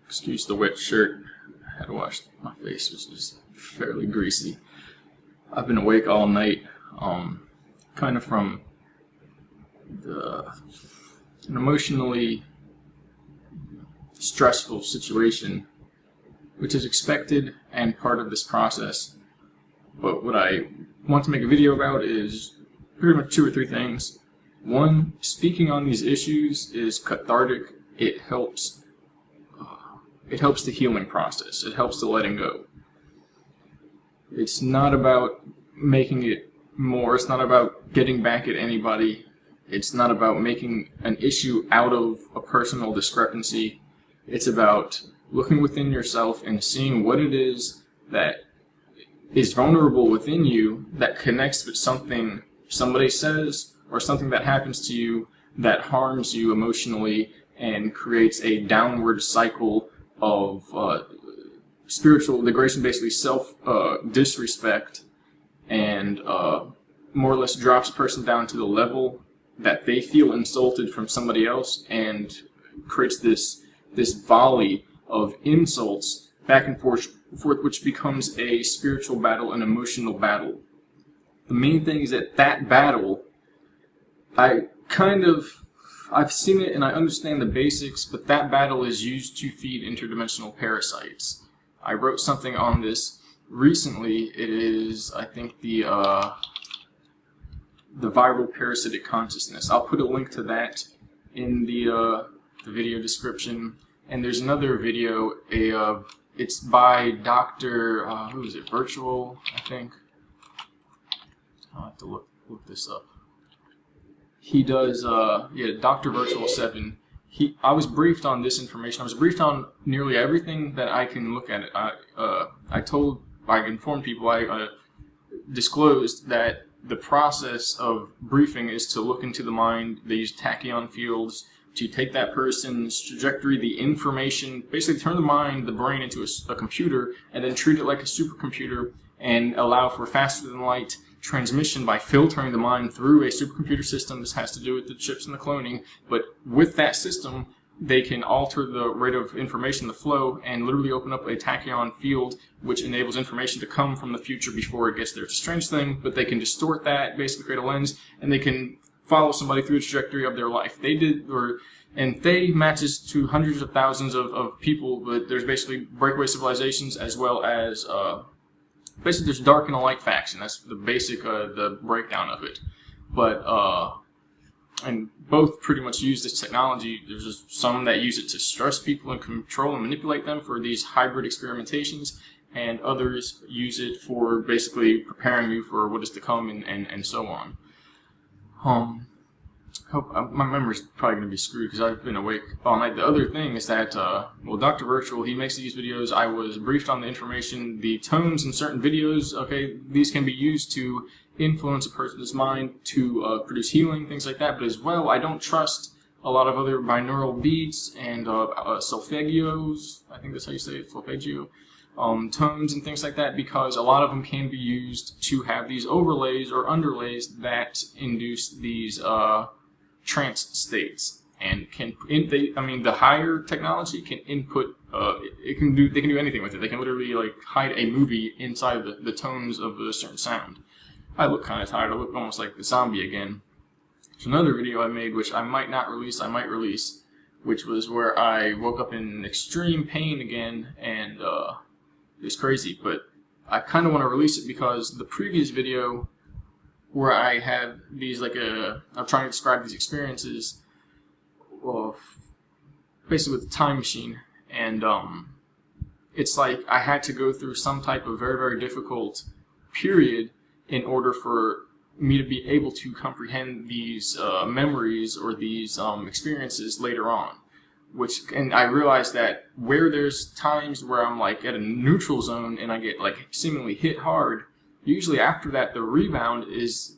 Excuse the wet shirt. I had to wash my face, which is fairly greasy. I've been awake all night, kind of from an emotionally stressful situation, which is expected and part of this process. But what I want to make a video about is pretty much 2 or 3 things. One, speaking on these issues is cathartic. It helps the healing process. It helps the letting go. It's not about making it more. It's not about getting back at anybody. It's not about making an issue out of a personal discrepancy. It's about looking within yourself and seeing what it is that is vulnerable within you that connects with something somebody says or something that happens to you that harms you emotionally and creates a downward cycle of spiritual degradation, basically self-disrespect, and more or less drops a person down to the level that they feel insulted from somebody else and creates this volley of insults back and forth, which becomes a spiritual battle, an emotional battle. The main thing is that battle, I've seen it and I understand the basics, but that battle is used to feed interdimensional parasites. I wrote something on this recently. It is, I think, the viral parasitic consciousness. I'll put a link to that in the video description. And there's another video. It's by Dr. Who is it? Virtual, I think. I'll have to look this up. He does, Dr. Virtual 7. I was briefed on this information. I was briefed on nearly everything that I can look at it. I informed people, I disclosed that the process of briefing is to look into the mind. They use tachyon fields to take that person's trajectory, the information, basically turn the brain into a computer, and then treat it like a supercomputer and allow for faster than light transmission by filtering the mind through a supercomputer system. This has to do with the chips and the cloning, but with that system they can alter the rate of information, the flow, and literally open up a tachyon field which enables information to come from the future before it gets there. It's a strange thing, but they can distort that, basically create a lens, and they can follow somebody through the trajectory of their life. And they matches to hundreds of thousands of people, but there's basically breakaway civilizations as well as basically there's dark and a light faction. That's the basic the breakdown of it. But and both pretty much use this technology. There's just some that use it to stress people and control and manipulate them for these hybrid experimentations, and others use it for basically preparing you for what is to come and so on. My memory's probably going to be screwed because I've been awake all night. The other thing is that, well, Dr. Virtual, he makes these videos. I was briefed on the information, the tones in certain videos. Okay, these can be used to influence a person's mind to produce healing, things like that. But as well, I don't trust a lot of other binaural beats and solfeggios. I think that's how you say it, solfeggio. Tones and things like that, because a lot of them can be used to have these overlays or underlays that induce these trance states, and the higher technology can input. They can do anything with it. They can literally like hide a movie inside the tones of a certain sound. I look kind of tired. I look almost like the zombie again. There's another video I made which I might not release. I might release, which was where I woke up in extreme pain again, and it was crazy. But I kind of want to release it because the previous video, where I had these I'm trying to describe these experiences, well, basically with the time machine, and it's like I had to go through some type of very, very difficult period in order for me to be able to comprehend these memories or these experiences later on. And I realized that where there's times where I'm like at a neutral zone and I get like seemingly hit hard, usually after that the rebound is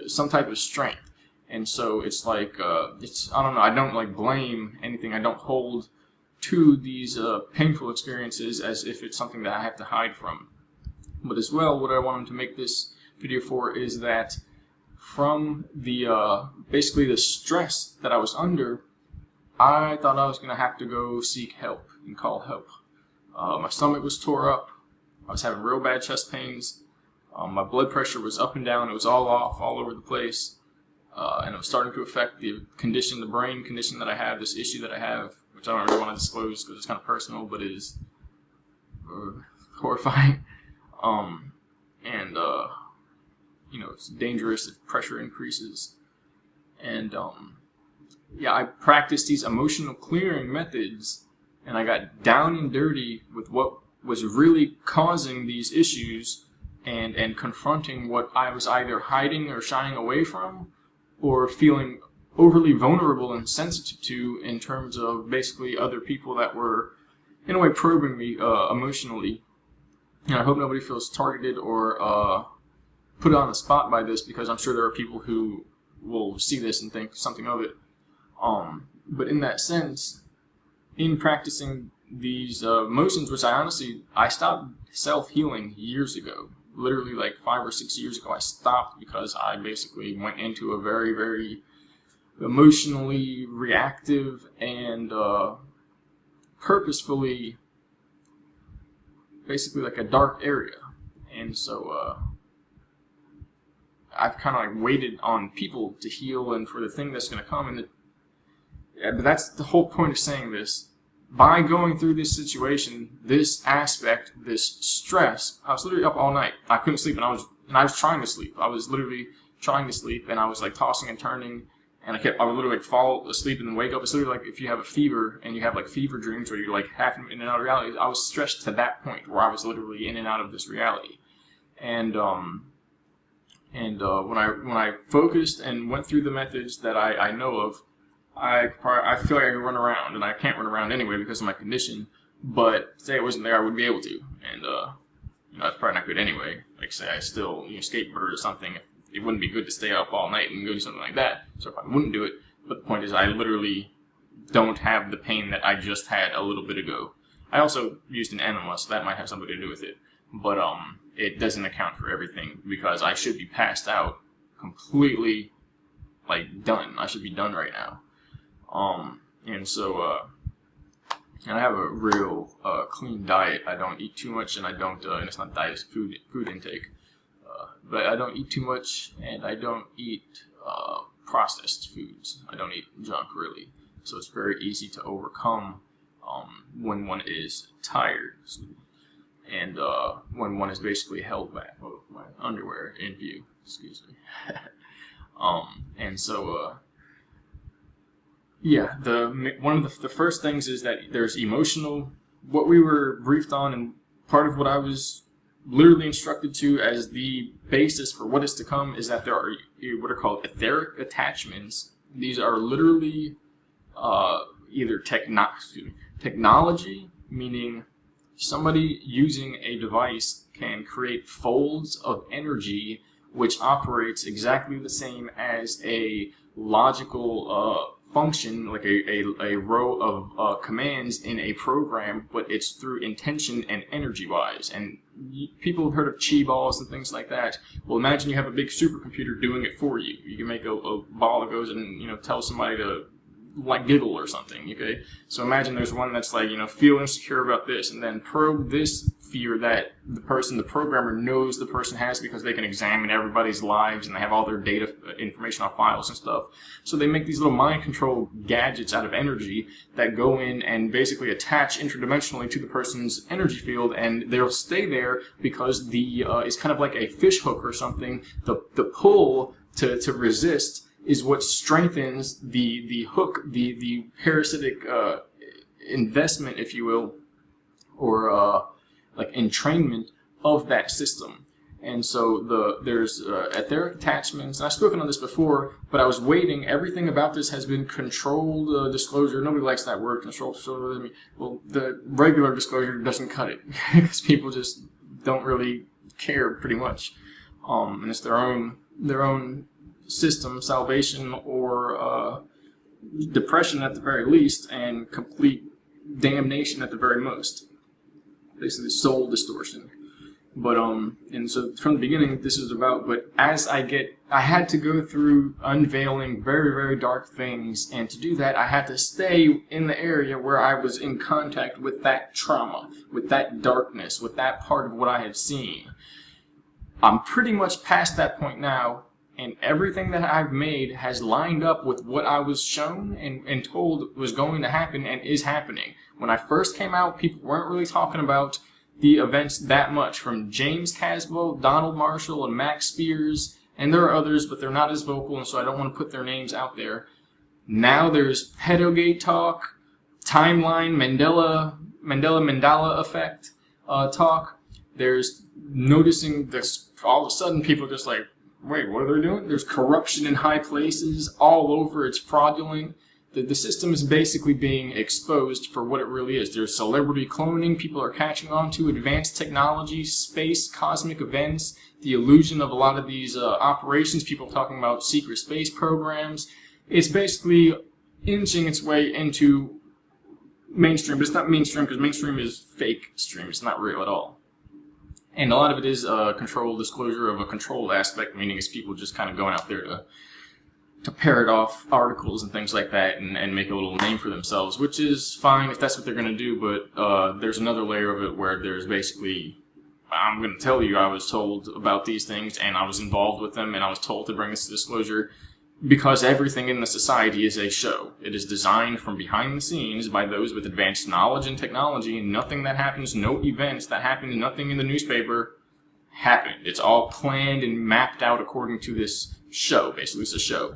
some type of strength. And so it's like I don't know, I don't like blame anything. I don't hold to these painful experiences as if it's something that I have to hide from. But as well, what I wanted to make this video for is that from the basically the stress that I was under, I thought I was going to have to go seek help and call help. My stomach was tore up. I was having real bad chest pains. My blood pressure was up and down. It was all off, all over the place. And it was starting to affect the brain condition that I have, this issue that I have, which I don't really want to disclose because it's kind of personal, but it is horrifying. It's dangerous if pressure increases. And I practiced these emotional clearing methods, and I got down and dirty with what was really causing these issues, and confronting what I was either hiding or shying away from, or feeling overly vulnerable and sensitive to in terms of basically other people that were, in a way, probing me emotionally. And I hope nobody feels targeted or put on the spot by this, because I'm sure there are people who will see this and think something of it. But in that sense, in practicing these motions, which I stopped self-healing years ago. Literally like 5 or 6 years ago, I stopped because I basically went into a very, very emotionally reactive and purposefully, basically like a dark area. And so I've kind of like waited on people to heal and for the thing that's going to come. But that's the whole point of saying this. By going through this situation, this aspect, this stress, I was literally up all night. I couldn't sleep, and I was trying to sleep. I was literally trying to sleep, and I was like tossing and turning, and I would literally like fall asleep and then wake up. It's literally like if you have a fever and you have like fever dreams where you're like half in and out of reality. I was stressed to that point where I was literally in and out of this reality. And when I focused and went through the methods that I know of, I feel like I can run around, and I can't run around anyway because of my condition. But say it wasn't there, I would be able to, and that's probably not good anyway. Like say I still skateboard or something, it wouldn't be good to stay up all night and go do something like that. So I probably wouldn't do it. But the point is, I literally don't have the pain that I just had a little bit ago. I also used an enema, so that might have something to do with it. But it doesn't account for everything, because I should be passed out completely, like done. I should be done right now. And I have a real clean diet. I don't eat too much, and I don't, and it's not diet, it's food intake. But I don't eat too much, and I don't eat processed foods. I don't eat junk, really. So it's very easy to overcome when one is tired, and when one is basically held back. Oh, my underwear in view, excuse me. And so, one of the first things is that there's emotional, what we were briefed on, and part of what I was literally instructed to as the basis for what is to come is that there are what are called etheric attachments. These are literally either technology, meaning somebody using a device can create folds of energy which operates exactly the same as a logical function, like a row of commands in a program, but it's through intention and energy-wise. And people have heard of chi balls and things like that. Well, imagine you have a big supercomputer doing it for you. You can make a ball that goes and tell somebody to like giggle or something. Okay, so imagine there's one that's like feel insecure about this, and then probe this fear that the programmer knows the person has, because they can examine everybody's lives and they have all their data information on files and stuff. So they make these little mind control gadgets out of energy that go in and basically attach interdimensionally to the person's energy field, and they'll stay there because it's kind of like a fish hook or something. The pull to resist is what strengthens the hook, the parasitic investment, if you will, or like entrainment of that system. And so there's etheric attachments, and I've spoken on this before, but I was waiting. Everything about this has been controlled disclosure. Nobody likes that word, controlled disclosure. Well, the regular disclosure doesn't cut it, because people just don't really care, pretty much. And it's their own system, salvation or depression at the very least, and complete damnation at the very most. Basically soul distortion. But and so from the beginning, this is about. But as I had to go through unveiling very, very dark things, and to do that, I had to stay in the area where I was in contact with that trauma, with that darkness, with that part of what I had seen. I'm pretty much past that point now, and everything that I've made has lined up with what I was shown and told was going to happen and is happening. When I first came out, people weren't really talking about the events that much, from James Caswell, Donald Marshall, and Max Spears, and there are others, but they're not as vocal, and so I don't want to put their names out there. Now there's pedogate talk, timeline, Mandela effect talk. There's noticing this, all of a sudden people are just like, wait, what are they doing? There's corruption in high places all over. It's fraudulent. The system is basically being exposed for what it really is. There's celebrity cloning. People are catching on to advanced technology, space, cosmic events, the illusion of a lot of these operations. People talking about secret space programs. It's basically inching its way into mainstream, but it's not mainstream because mainstream is fake stream. It's not real at all. And a lot of it is controlled disclosure of a controlled aspect, meaning it's people just kind of going out there to parrot off articles and things like that and make a little name for themselves, which is fine if that's what they're going to do, but there's another layer of it where there's basically, I'm going to tell you I was told about these things and I was involved with them and I was told to bring this to disclosure because everything in the society is a show. It is designed from behind the scenes by those with advanced knowledge and technology, and nothing that happens, no events that happen, nothing in the newspaper happened. It's all planned and mapped out according to this show. Basically, it's a show.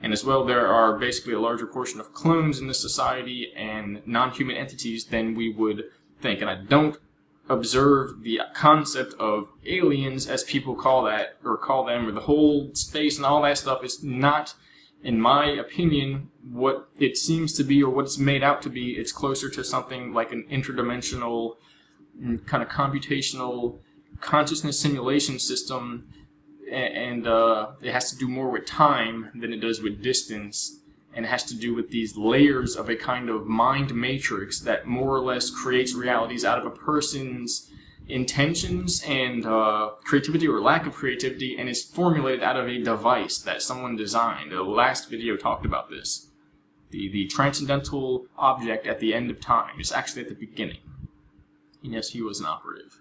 And as well, there are basically a larger portion of clones in this society and non-human entities than we would think. And I don't observe the concept of aliens, as people call that, or call them, or the whole space and all that stuff. Is not, in my opinion, what it seems to be or what it's made out to be. It's closer to something like an interdimensional, kind of computational consciousness simulation system, and it has to do more with time than it does with distance, and it has to do with these layers of a kind of mind matrix that more or less creates realities out of a person's intentions and creativity or lack of creativity, and is formulated out of a device that someone designed. The last video talked about this. The transcendental object at the end of time is actually at the beginning. And yes, he was an operative,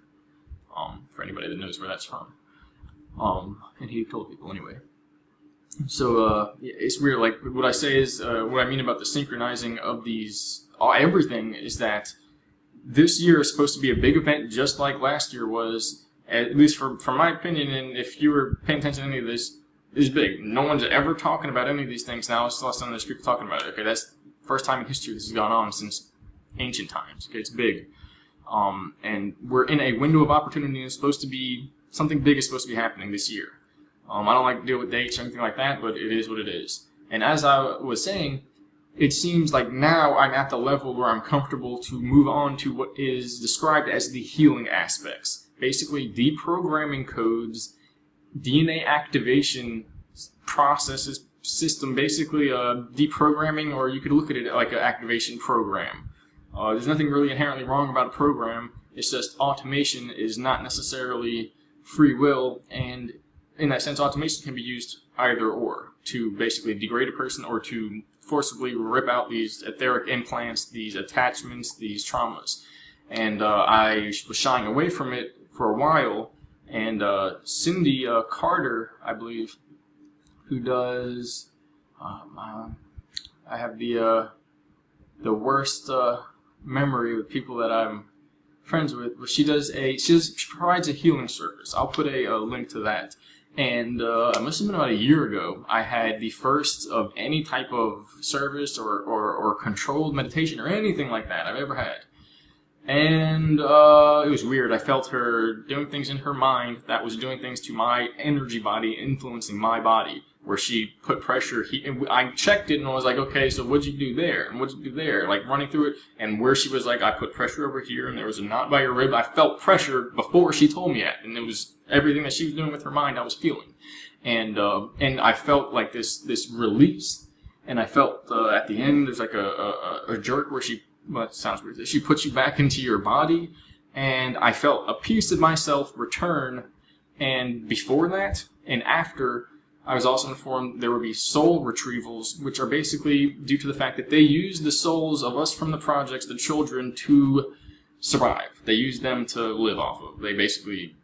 for anybody that knows where that's from. And he told people anyway. So it's weird. Like what I say is, what I mean about the synchronizing of these, everything is that this year is supposed to be a big event, just like last year was. At least from my opinion, and if you were paying attention to any of this, is big. No one's ever talking about any of these things now. It's less than there's people talking about it. Okay, that's the first time in history this has gone on since ancient times. Okay, it's big. And we're in a window of opportunity, and it's supposed to be, something big is supposed to be happening this year. I don't like to deal with dates or anything like that, but it is what it is. And as I was saying, it seems like now I'm at the level where I'm comfortable to move on to what is described as the healing aspects. Basically, deprogramming codes, DNA activation processes, system, basically deprogramming, or you could look at it like an activation program. There's nothing really inherently wrong about a program. It's just automation is not necessarily free will, and in that sense, automation can be used either or, to basically degrade a person or to forcibly rip out these etheric implants, these attachments, these traumas. And I was shying away from it for a while, and Cindy Carter, I believe, who does, I have the worst memory with people that I'm friends with, but she provides a healing service. I'll put a link to that. And it must have been about a year ago, I had the first of any type of service or controlled meditation or anything like that I've ever had. And it was weird. I felt her doing things in her mind that was doing things to my energy body, influencing my body, where she put pressure. And I checked it and I was like, okay, so what'd you do there? And what'd you do there? Like running through it. And where she was like, I put pressure over here and there was a knot by your rib. I felt pressure before she told me that. And it was everything that she was doing with her mind I was feeling. And I felt like this release. And I felt at the end there's like a jerk where she, well, it sounds weird, she puts you back into your body. and I felt a piece of myself return. And before that and after, I was also informed there would be soul retrievals, which are basically due to the fact that they use the souls of us from the projects, the children, to survive. They use them to live off of. They basically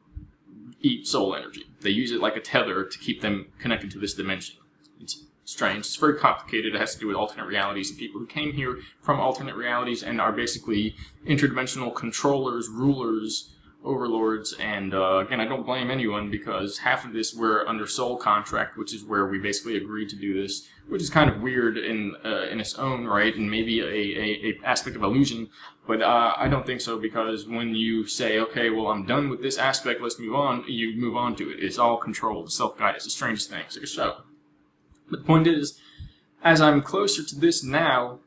eat soul energy. They use it like a tether to keep them connected to this dimension. It's strange. It's very complicated. It has to do with alternate realities and people who came here from alternate realities and are basically interdimensional controllers, rulers, overlords, and again, I don't blame anyone, because half of this we're under soul contract, which is where we basically agreed to do this, which is kind of weird in its own right, and maybe a aspect of illusion, but I don't think so, because when you say, okay, well, I'm done with this aspect, let's move on, you move on to it. It's all controlled, self-guided. It's the strangest thing. It's like a show. But the point is, as I'm closer to this now,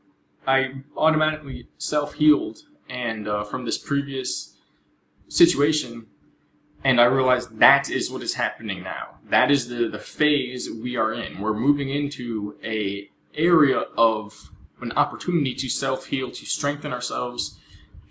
I automatically self-healed, and from this previous situation, and I realized that is what is happening now. That is the phase we are in. We're moving into a area of an opportunity to self-heal, to strengthen ourselves,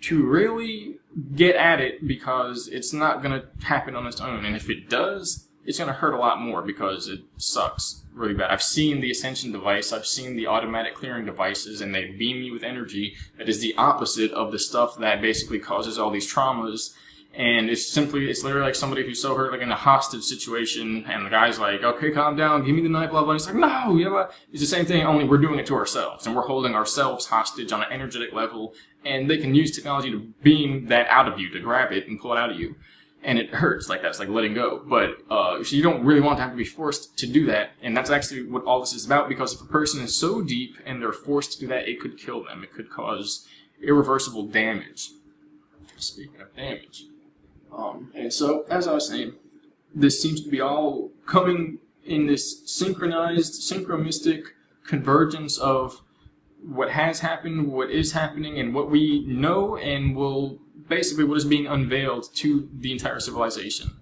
to really get at it, because it's not going to happen on its own. And if it does, it's going to hurt a lot more, because it sucks really bad. I've seen the Ascension device, I've seen the automatic clearing devices, and they beam you with energy that is the opposite of the stuff that basically causes all these traumas. And it's literally like somebody who's so hurt, like in a hostage situation, and the guy's like, okay, calm down, give me the knife, blah, blah. And it's like, no, you know, it's the same thing, only we're doing it to ourselves, and we're holding ourselves hostage on an energetic level, and they can use technology to beam that out of you, to grab it and pull it out of you. And it hurts like that. It's like letting go. But so you don't really want to have to be forced to do that. And that's actually what all this is about, because if a person is so deep and they're forced to do that, it could kill them. It could cause irreversible damage. Speaking of damage. And so, as I was saying, this seems to be all coming in this synchronized, synchromistic convergence of what has happened, what is happening, and what we know, and will basically what is being unveiled to the entire civilization.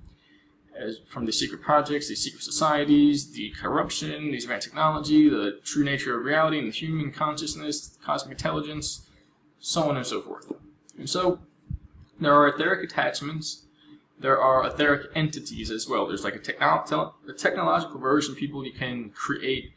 As from the secret projects, the secret societies, the corruption, the advanced technology, the true nature of reality, and the human consciousness, cosmic intelligence, so on and so forth. And so, there are etheric attachments. There are etheric entities as well. There's like a technological version. People, you can create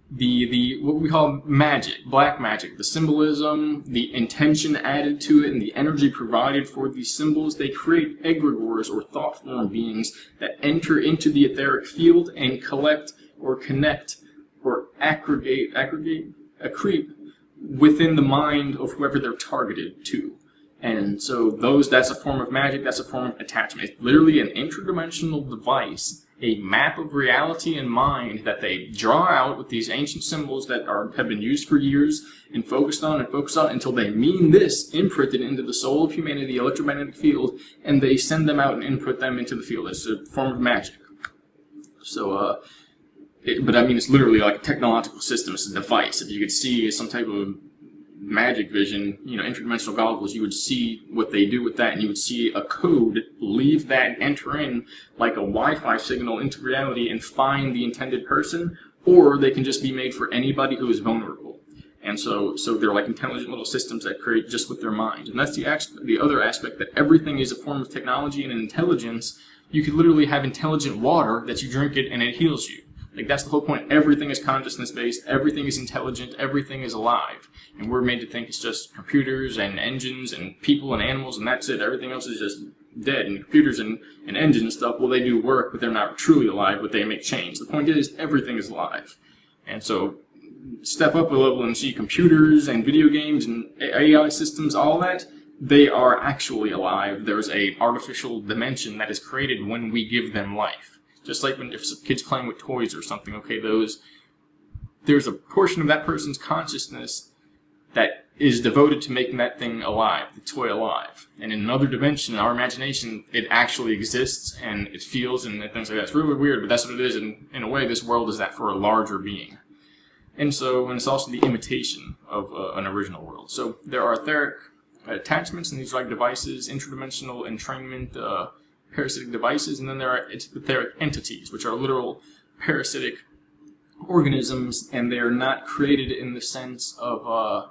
the what we call magic, black magic, the symbolism, the intention added to it, and the energy provided for these symbols. They create egregores, or thought form beings, that enter into the etheric field and collect or connect or accrete within the mind of whoever they're targeted to. And so that's a form of magic, that's a form of attachment. It's literally an interdimensional device, a map of reality and mind that they draw out with these ancient symbols that have been used for years and focused on until they mean this, imprinted into the soul of humanity, the electromagnetic field, and they send them out and input them into the field. It's a form of magic. So, but I mean, it's literally like a technological system. It's a device. If you could see some type of magic vision, interdimensional goggles, you would see what they do with that, and you would see a code leave that and enter in like a Wi-Fi signal into reality and find the intended person, or they can just be made for anybody who is vulnerable. And so they're like intelligent little systems that create just with their mind. And that's the other aspect, that everything is a form of technology and intelligence. You could literally have intelligent water that you drink it and it heals you. Like, that's the whole point. Everything is consciousness-based, everything is intelligent, everything is alive. And we're made to think it's just computers and engines and people and animals, and that's it. Everything else is just dead. And computers and engines and stuff, well, they do work, but they're not truly alive, but they make change. The point is, everything is alive. And so, step up a level and see computers and video games and AI systems, all that, they are actually alive. There's an artificial dimension that is created when we give them life. Just like if a kid's playing with toys or something, okay, there's a portion of that person's consciousness that is devoted to making that thing alive, the toy alive. And in another dimension, in our imagination, it actually exists and it feels and things like that. It's really weird, but that's what it is. And in a way, this world is that for a larger being. And it's also the imitation of an original world. So there are etheric attachments, and these are like devices, interdimensional entrainment, parasitic devices, and then there are etheric entities, which are literal parasitic organisms, and they are not created in the sense of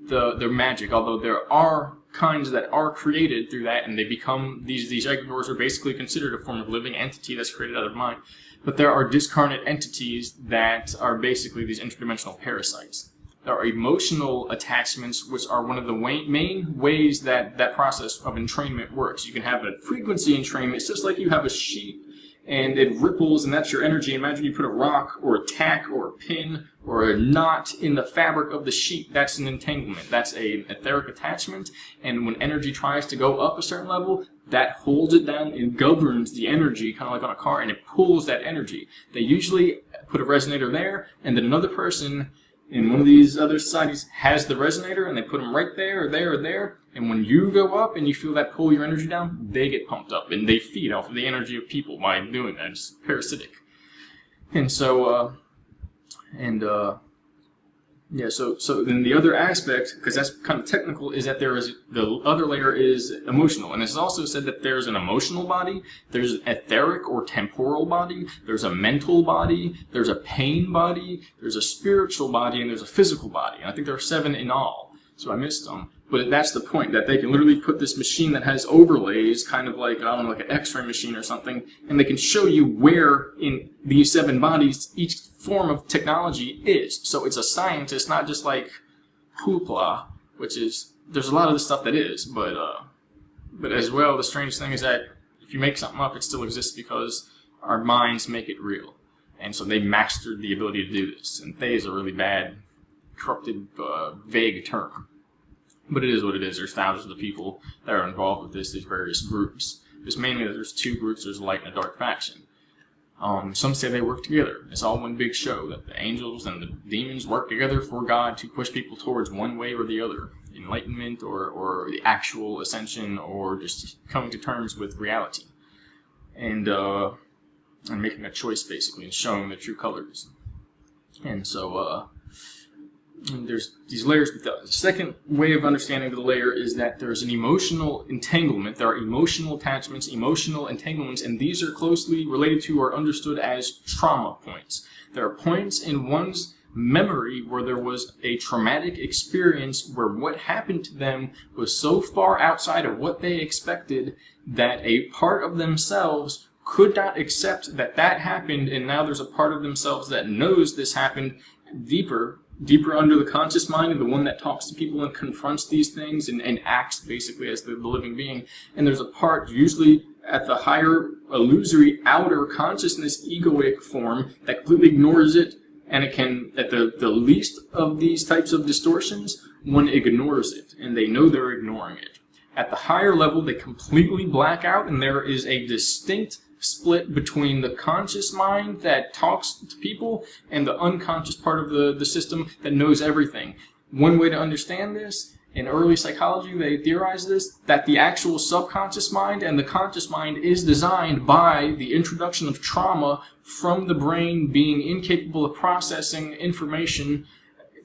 the magic, although there are kinds that are created through that, and they become, these egregores are basically considered a form of living entity that's created out of mind. But there are discarnate entities that are basically these interdimensional parasites. There are emotional attachments, which are one of the main ways that that process of entrainment works. You can have a frequency entrainment. It's just like you have a sheet and it ripples, and that's your energy. Imagine you put a rock or a tack or a pin or a knot in the fabric of the sheet. That's an entanglement. That's an etheric attachment, and when energy tries to go up a certain level, that holds it down and governs the energy, kind of like on a car, and it pulls that energy. They usually put a resonator there, and then another person in one of these other societies has the resonator, and they put them right there or there or there, and when you go up and you feel that pull your energy down, they get pumped up, and they feed off of the energy of people by doing that. It's parasitic. And so, yeah, so then the other aspect, because that's kind of technical, is that there is, the other layer is emotional. And it's also said that there's an emotional body, there's an etheric or temporal body, there's a mental body, there's a pain body, there's a spiritual body, and there's a physical body. And I think there are 7 in all, so I missed them. But that's the point, that they can literally put this machine that has overlays, kind of like, I don't know, like an X-ray machine or something, and they can show you where in these 7 bodies each form of technology is. So it's a scientist, not just like hoopla, which is, there's a lot of the stuff that is, but as well, the strange thing is that if you make something up, it still exists because our minds make it real. And so they mastered the ability to do this. And they is a really bad, corrupted, vague term. But it is what it is. There's thousands of people that are involved with this, these various groups. It's mainly that there's 2 groups, there's a light and a dark faction. Some say they work together. It's all one big show, that the angels and the demons work together for God to push people towards one way or the other. Enlightenment or the actual ascension, or just coming to terms with reality. And making a choice, basically, and showing the true colors. And so, there's these layers. But the second way of understanding the layer is that there's an emotional entanglement. There are emotional attachments, emotional entanglements, and these are closely related to or understood as trauma points. There are points in one's memory where there was a traumatic experience where what happened to them was so far outside of what they expected that a part of themselves could not accept that that happened, and now there's a part of themselves that knows this happened deeper under the conscious mind, and the one that talks to people and confronts these things and acts basically as the living being. And there's a part, usually at the higher illusory outer consciousness egoic form, that completely ignores it, and it can, at the least of these types of distortions, one ignores it, and they know they're ignoring it. At the higher level, they completely black out, and there is a distinct split between the conscious mind that talks to people and the unconscious part of the system that knows everything. One way to understand this, in early psychology they theorized this, that the actual subconscious mind and the conscious mind is designed by the introduction of trauma from the brain being incapable of processing information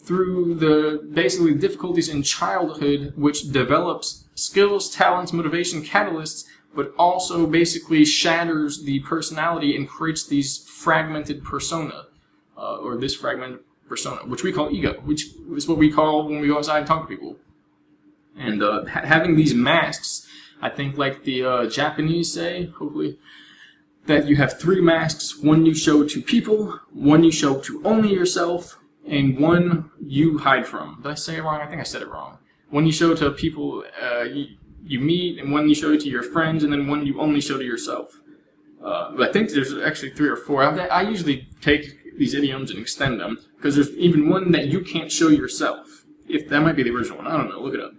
through the basically difficulties in childhood, which develops skills, talents, motivation, catalysts, but also basically shatters the personality and creates these fragmented persona, or this fragmented persona, which we call ego, which is what we call when we go outside and talk to people. And having these masks, I think like the Japanese say, hopefully, that you have 3 masks: one you show to people, one you show to only yourself, and one you hide from. Did I say it wrong? I think I said it wrong. One you show to people you meet, and one you show to your friends, and then one you only show to yourself. But I think there's actually 3 or 4. I usually take these idioms and extend them, because there's even one that you can't show yourself. If that might be the original one, I don't know, look it up.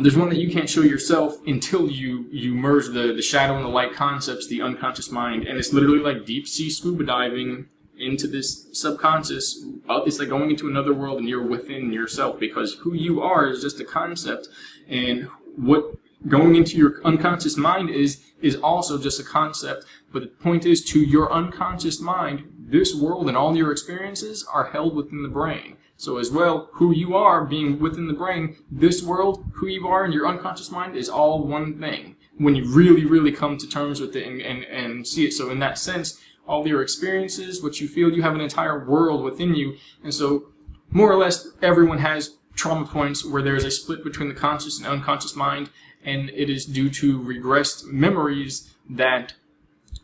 There's one that you can't show yourself until you merge the shadow and the light concepts, the unconscious mind, and it's literally like deep sea scuba diving into this subconscious. It's like going into another world, and you're within yourself, because who you are is just a concept, and what going into your unconscious mind is also just a concept. But the point is, to your unconscious mind, this world and all your experiences are held within the brain. So as well, who you are being within the brain, this world, who you are in your unconscious mind is all one thing, when you really, really come to terms with it and see it. So in that sense, all your experiences, what you feel, you have an entire world within you. And so more or less everyone has trauma points where there is a split between the conscious and unconscious mind, and it is due to regressed memories that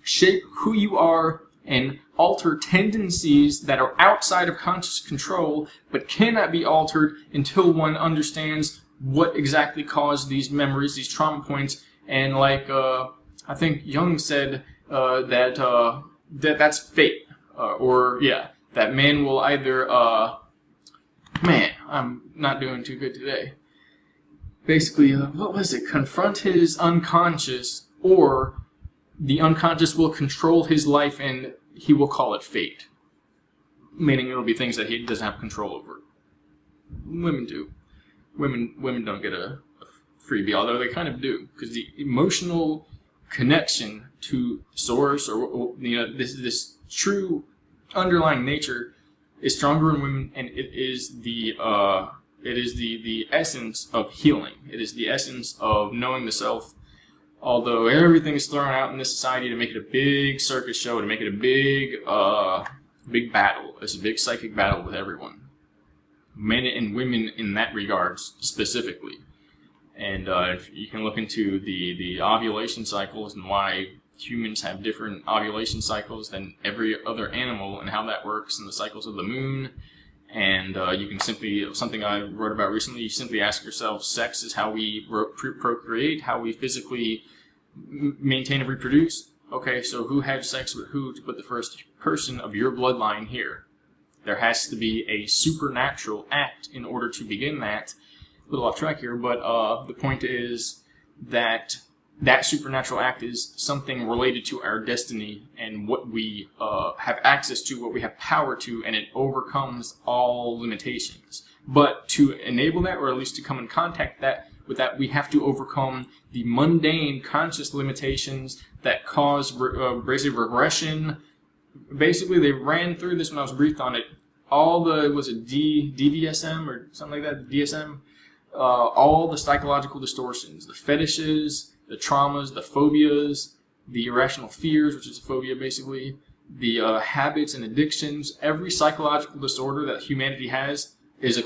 shape who you are and alter tendencies that are outside of conscious control but cannot be altered until one understands what exactly caused these memories, these trauma points. And like I think Jung said that's fate, that man will either man, I'm not doing too good today. Basically, what was it? Confront his unconscious, or the unconscious will control his life and he will call it fate. Meaning it'll be things that he doesn't have control over. Women do. Women don't get a freebie, although they kind of do, because the emotional connection to source, or this true underlying nature, is stronger in women, and it is the essence of healing. It is the essence of knowing the self. Although everything is thrown out in this society to make it a big circus show, to make it a big battle. It's a big psychic battle with everyone, men and women in that regards specifically. And if you can look into the ovulation cycles and why humans have different ovulation cycles than every other animal, and how that works, and the cycles of the moon. And you can simply, something I wrote about recently, you simply ask yourself, sex is how we procreate, how we physically maintain and reproduce. Okay, so who had sex with who to put the first person of your bloodline here? There has to be a supernatural act in order to begin that. A little off track here, but the point is that that supernatural act is something related to our destiny and what we have access to, what we have power to, and it overcomes all limitations. But to enable that, or at least to come in contact with that, we have to overcome the mundane conscious limitations that cause basically regression. Basically, they ran through this when I was briefed on it. All the, was it DVSM or something like that, DSM? All the psychological distortions, the fetishes, the traumas, the phobias, the irrational fears, which is a phobia basically, the habits and addictions, every psychological disorder that humanity has is a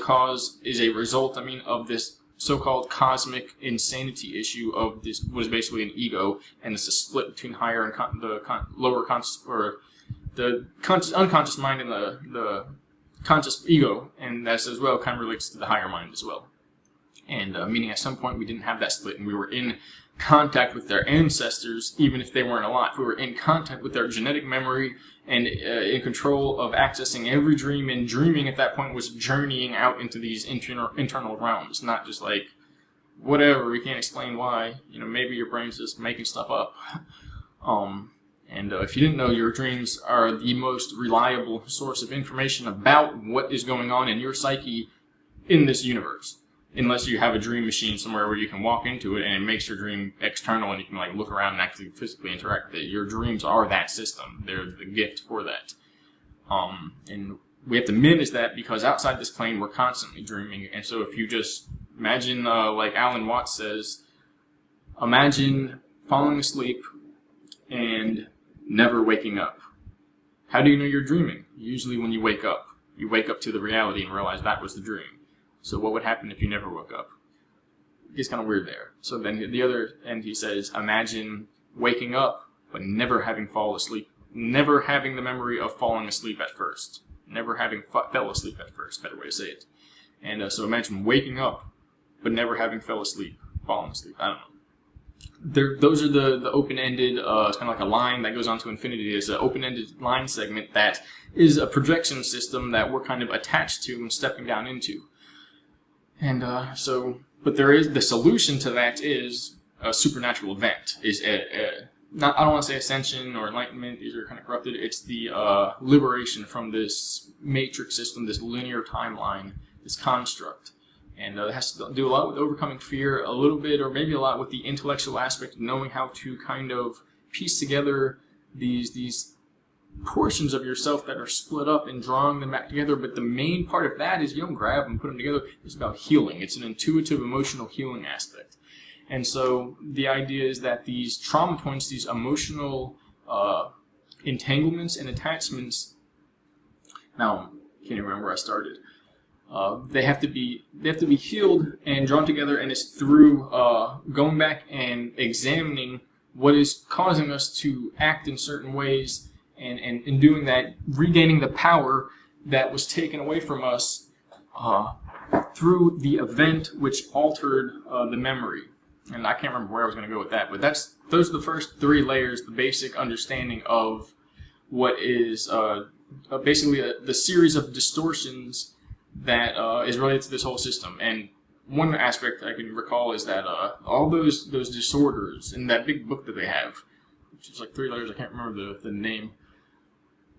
result, of this so-called cosmic insanity issue of this, was basically an ego, and it's a split between higher and lower conscious, or the unconscious mind and the conscious ego, and that as well kind of relates to the higher mind as well. And meaning at some point we didn't have that split, and we were in contact with their ancestors, even if they weren't alive. We were in contact with their genetic memory and in control of accessing every dream, and dreaming at that point was journeying out into these internal realms, not just like, whatever, we can't explain why, maybe your brain's just making stuff up. And if you didn't know, your dreams are the most reliable source of information about what is going on in your psyche in this universe. Unless you have a dream machine somewhere where you can walk into it and it makes your dream external and you can look around and actually physically interact with it. Your dreams are that system. They're the gift for that. And we have to manage that, because outside this plane we're constantly dreaming. And so if you just imagine, like Alan Watts says, imagine falling asleep and never waking up. How do you know you're dreaming? Usually when you wake up to the reality and realize that was the dream. So what would happen if you never woke up? It gets kind of weird there. So then at the other end he says, imagine waking up but never having fallen asleep. Never having the memory of falling asleep at first. Never having fell asleep at first, better way to say it. And so imagine waking up but never having fallen asleep. I don't know. Those are the open-ended, it's kind of like a line that goes on to infinity. It's an open-ended line segment that is a projection system that we're kind of attached to and stepping down into. And but there is, the solution to that is a supernatural event. I don't want to say ascension or enlightenment, these are kind of corrupted. It's the liberation from this matrix system, this linear timeline, this construct. And it has to do a lot with overcoming fear, a little bit, or maybe a lot with the intellectual aspect of knowing how to kind of piece together these portions of yourself that are split up and drawing them back together. But the main part of that is you don't grab them and put them together. It's about healing. It's an intuitive, emotional healing aspect. And so the idea is that these trauma points, these emotional entanglements and attachments, now I can't even remember where I started. They have to be healed and drawn together, and it's through going back and examining what is causing us to act in certain ways, and in doing that, regaining the power that was taken away from us through the event which altered the memory. And I can't remember where I was going to go with that, but those are the first 3 layers, the basic understanding of what is basically the series of distortions that is related to this whole system. And one aspect I can recall is that all those disorders in that big book that they have, which is like 3 layers, I can't remember the name.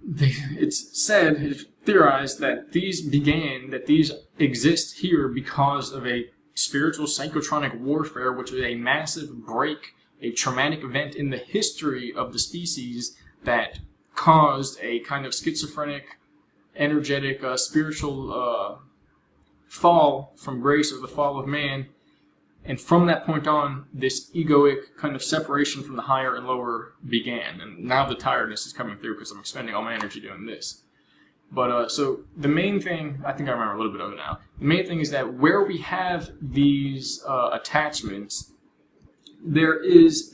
It's theorized that these exist here because of a spiritual psychotronic warfare, which was a massive break, a traumatic event in the history of the species that caused a kind of schizophrenic, energetic, spiritual fall from grace, or the fall of man. And from that point on, this egoic kind of separation from the higher and lower began. And now the tiredness is coming through because I'm expending all my energy doing this. But so the main thing, I think I remember a little bit of it now. The main thing is that where we have these attachments, there is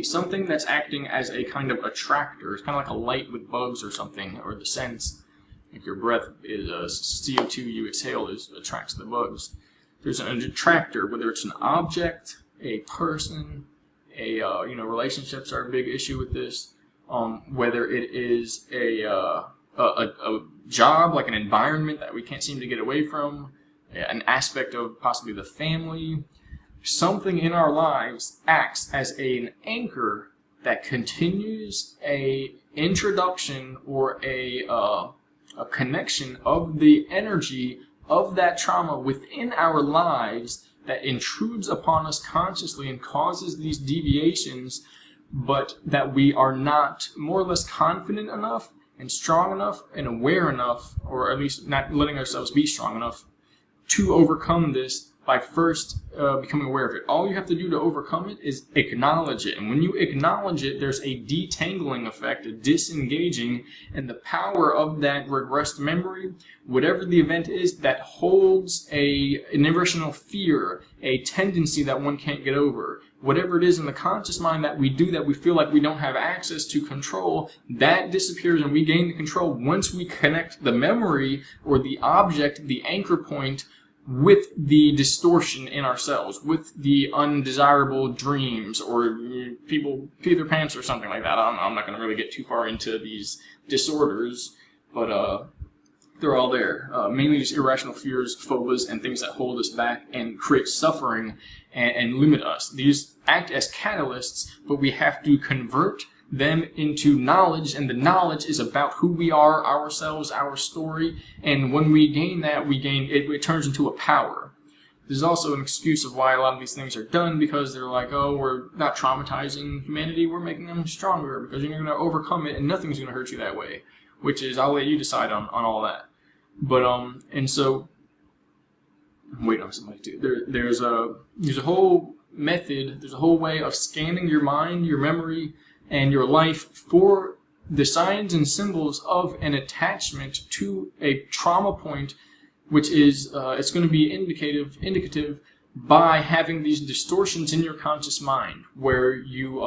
something that's acting as a kind of attractor. It's kind of like a light with bugs or something, or the sense, like your breath is CO2 you exhale attracts the bugs. There's an attractor, whether it's an object, a person, relationships are a big issue with this. Whether it is a job, like an environment that we can't seem to get away from, an aspect of possibly the family. Something in our lives acts as an anchor that continues a introduction or a connection of the energy of that trauma within our lives that intrudes upon us consciously and causes these deviations, but that we are not more or less confident enough and strong enough and aware enough, or at least not letting ourselves be strong enough to overcome this by first becoming aware of it. All you have to do to overcome it is acknowledge it. And when you acknowledge it, there's a detangling effect, a disengaging, and the power of that regressed memory, whatever the event is, that holds an irrational fear, a tendency that one can't get over. Whatever it is in the conscious mind that we do that we feel like we don't have access to control, that disappears and we gain the control once we connect the memory or the object, the anchor point, with the distortion in ourselves, with the undesirable dreams, or people pee their pants or something like that. I'm not going to really get too far into these disorders, but they're all there. Mainly just irrational fears, phobias, and things that hold us back and create suffering and limit us. These act as catalysts, but we have to convert them into knowledge, and the knowledge is about who we are, ourselves, our story, and when we gain that, it turns into a power. There's also an excuse of why a lot of these things are done, because they're like, oh, we're not traumatizing humanity, we're making them stronger, because you're going to overcome it, and nothing's going to hurt you that way, which is, I'll let you decide on all that. But, and so, I'm waiting on somebody too. There's a whole method, there's a whole way of scanning your mind, your memory, and your life for the signs and symbols of an attachment to a trauma point, which is it's going to be indicative by having these distortions in your conscious mind, where you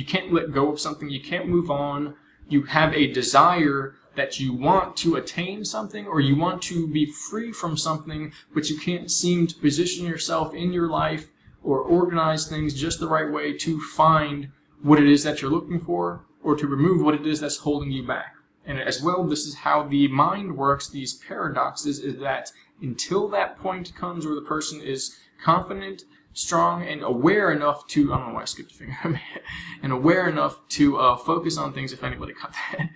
can't let go of something, you can't move on, you have a desire that you want to attain something, or you want to be free from something, but you can't seem to position yourself in your life or organize things just the right way to find what it is that you're looking for, or to remove what it is that's holding you back. And as well, this is how the mind works, these paradoxes, is that until that point comes where the person is confident, strong, and aware enough to, I don't know why I skipped a finger, and aware enough to focus on things, if anybody caught that,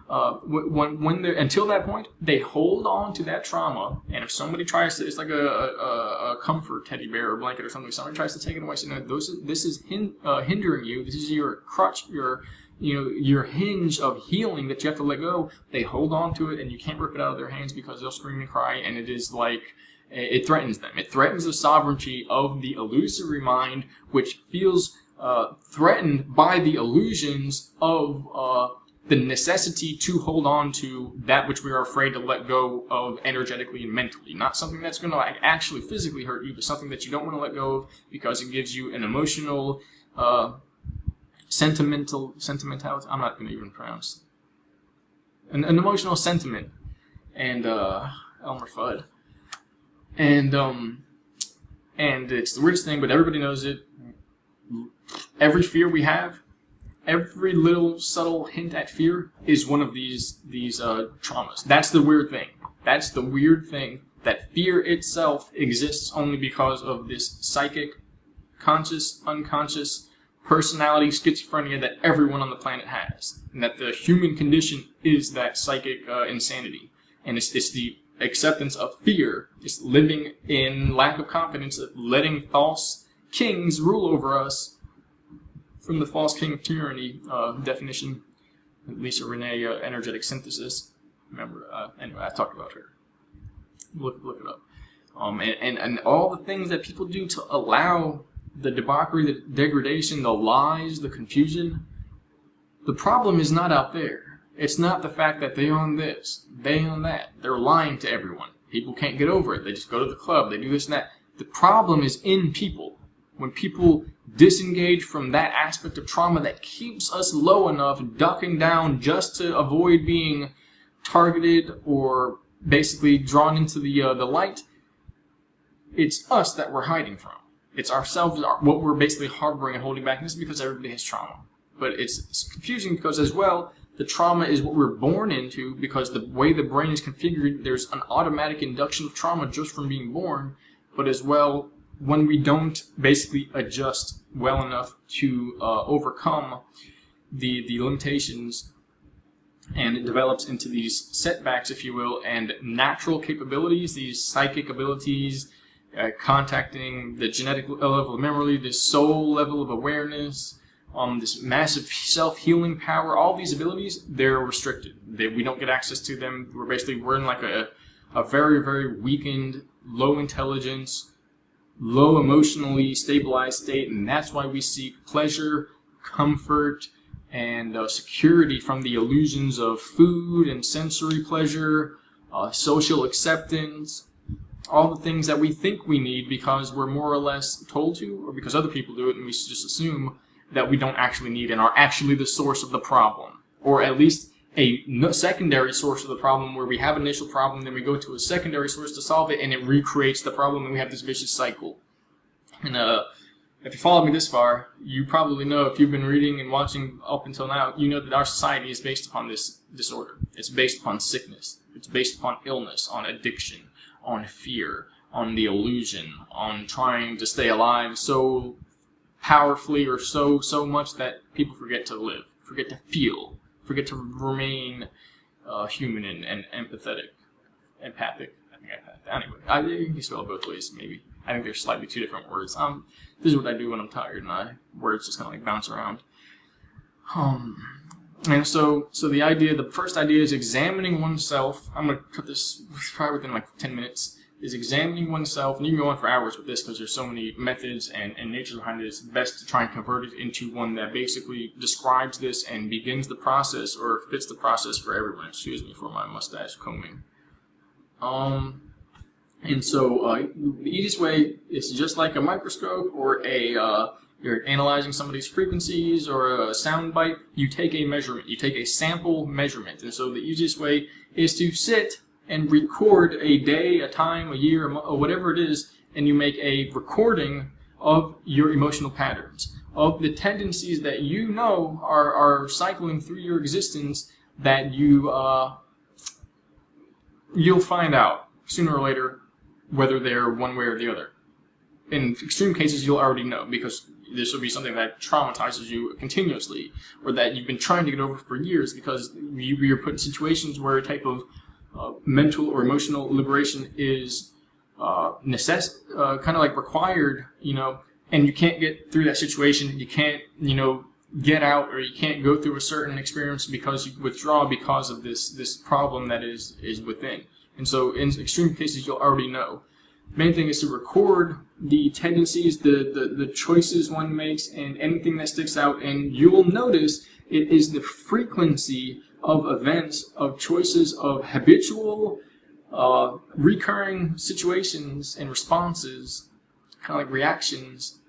until that point, they hold on to that trauma, and if somebody tries to, it's like a comfort teddy bear or blanket or something, somebody tries to take it away, so no, this is hindering you, this is your crutch, your hinge of healing that you have to let go. They hold on to it, and you can't rip it out of their hands because they'll scream and cry, and it is like, it threatens them. It threatens the sovereignty of the illusory mind, which feels threatened by the illusions of the necessity to hold on to that which we are afraid to let go of energetically and mentally. Not something that's going to actually physically hurt you, but something that you don't want to let go of because it gives you an emotional, sentimentality. I'm not going to even pronounce. An emotional sentiment. And, Elmer Fudd. And it's the weirdest thing, but everybody knows it. Every fear we have, every little subtle hint at fear is one of these traumas. That's the weird thing. That's the weird thing, that fear itself exists only because of this psychic, conscious, unconscious personality schizophrenia that everyone on the planet has. And that the human condition is that psychic insanity. And it's the acceptance of fear. It's living in lack of confidence, letting false kings rule over us. From the false king of tyranny definition, Lisa Renee, energetic synthesis. Remember, anyway, I talked about her. Look it up. And all the things that people do to allow the debauchery, the degradation, the lies, the confusion. The problem is not out there. It's not the fact that they own this, they own that. They're lying to everyone. People can't get over it. They just go to the club. They do this and that. The problem is in people. When people disengage from that aspect of trauma that keeps us low enough, ducking down just to avoid being targeted or basically drawn into the light, it's us that we're hiding from. It's ourselves, what we're basically harboring and holding back. And this is because everybody has trauma. But it's confusing because as well, the trauma is what we're born into because the way the brain is configured, there's an automatic induction of trauma just from being born. But as well, when we don't basically adjust well enough to overcome the limitations, and it develops into these setbacks, if you will, and natural capabilities, these psychic abilities, contacting the genetic level of memory, this soul level of awareness, this massive self-healing power, all these abilities, they're restricted. We don't get access to them. We're in like a very, very weakened, low intelligence, low emotionally stabilized state, and that's why we seek pleasure, comfort, and security from the illusions of food and sensory pleasure, social acceptance, all the things that we think we need because we're more or less told to, or because other people do it and we just assume that we don't actually need and are actually the source of the problem. Or at least a secondary source of the problem where we have an initial problem, then we go to a secondary source to solve it, and it recreates the problem, and we have this vicious cycle. And if you followed me this far, you probably know, if you've been reading and watching up until now, you know that our society is based upon this disorder. It's based upon sickness. It's based upon illness, on addiction, on fear, on the illusion, on trying to stay alive so powerfully or so much that people forget to live, forget to feel, forget to remain human and empathic. Empathic. I think anyway, you can spell it both ways, maybe. I think they're slightly two different words. This is what I do when I'm tired and my words just kind of like bounce around. And so the first idea is examining oneself. I'm going to cut this probably within like 10 minutes. Is examining oneself, and you can go on for hours with this because there's so many methods and nature behind it. It's best to try and convert it into one that basically describes this and begins the process, or fits the process for everyone. Excuse me for my mustache combing. And so the easiest way is just like a microscope or you're analyzing somebody's frequencies or a sound bite. You take a measurement. You take a sample measurement. And so the easiest way is to sit and record a day, a time, a year, or whatever it is, and you make a recording of your emotional patterns, of the tendencies that you know are cycling through your existence that you'll find out sooner or later whether they're one way or the other. In extreme cases, you'll already know because this will be something that traumatizes you continuously, or that you've been trying to get over for years because you're put in situations where a type of mental or emotional liberation is kind of like required, and you can't get through that situation. You can't, get out, or you can't go through a certain experience because you withdraw because of this problem that is within. And so in extreme cases, you'll already know. main thing is to record the tendencies, the choices one makes, and anything that sticks out. And you will notice it is the frequency of events, of choices, of habitual, recurring situations and responses, kind of like reactions.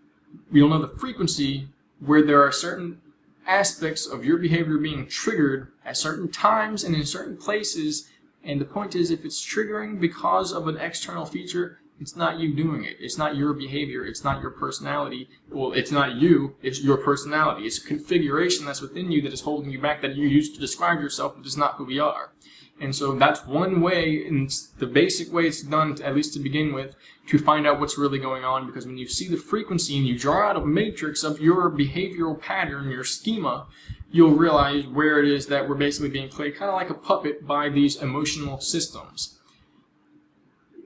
You'll know the frequency where there are certain aspects of your behavior being triggered at certain times and in certain places. And the point is, if it's triggering because of an external feature, it's not you doing it. It's not your behavior. It's not your personality. Well, it's not you. It's your personality. It's a configuration that's within you that is holding you back, that you use to describe yourself, but is not who we are. And so that's one way, and it's the basic way it's done, at least to begin with, to find out what's really going on. Because when you see the frequency and you draw out a matrix of your behavioral pattern, your schema, you'll realize where it is that we're basically being played kind of like a puppet by these emotional systems.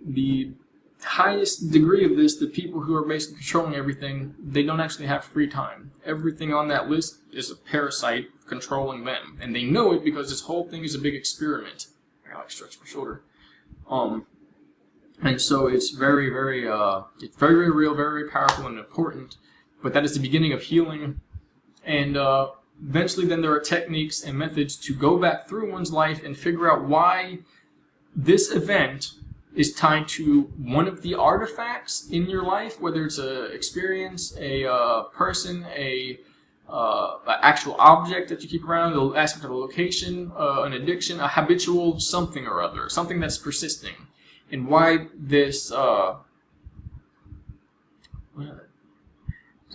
The highest degree of this, the people who are basically controlling everything, they don't actually have free time. Everything on that list is a parasite controlling them, and they know it because this whole thing is a big experiment. I gotta stretch my shoulder. And so it's very, very real, very powerful and important. But that is the beginning of healing, and eventually, then there are techniques and methods to go back through one's life and figure out why this event is tied to one of the artifacts in your life, whether it's an experience, a person, an actual object that you keep around, the aspect of a location, an addiction, a habitual something or other, something that's persisting, and why this. Did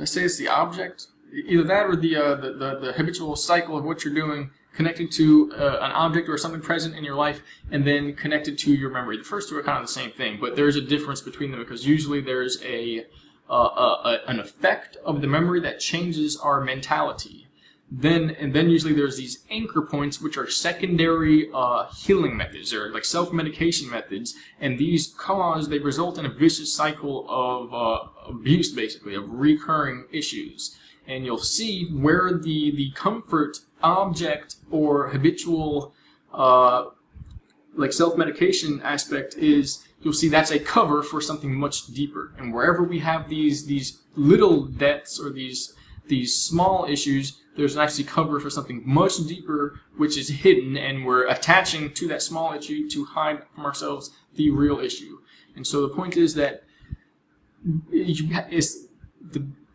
I say it's the object? Either that or the habitual cycle of what you're doing, connected to an object or something present in your life, and then connected to your memory. The first two are kind of the same thing, but there's a difference between them because usually there's an effect of the memory that changes our mentality. Then usually there's these anchor points, which are secondary healing methods, or like self-medication methods, and these they result in a vicious cycle of abuse, basically, of recurring issues. And you'll see where the comfort object or habitual like self-medication aspect is. You'll see that's a cover for something much deeper. And wherever we have these little debts or these small issues, there's actually cover for something much deeper, which is hidden, and we're attaching to that small issue to hide from ourselves the real issue. And so the point is that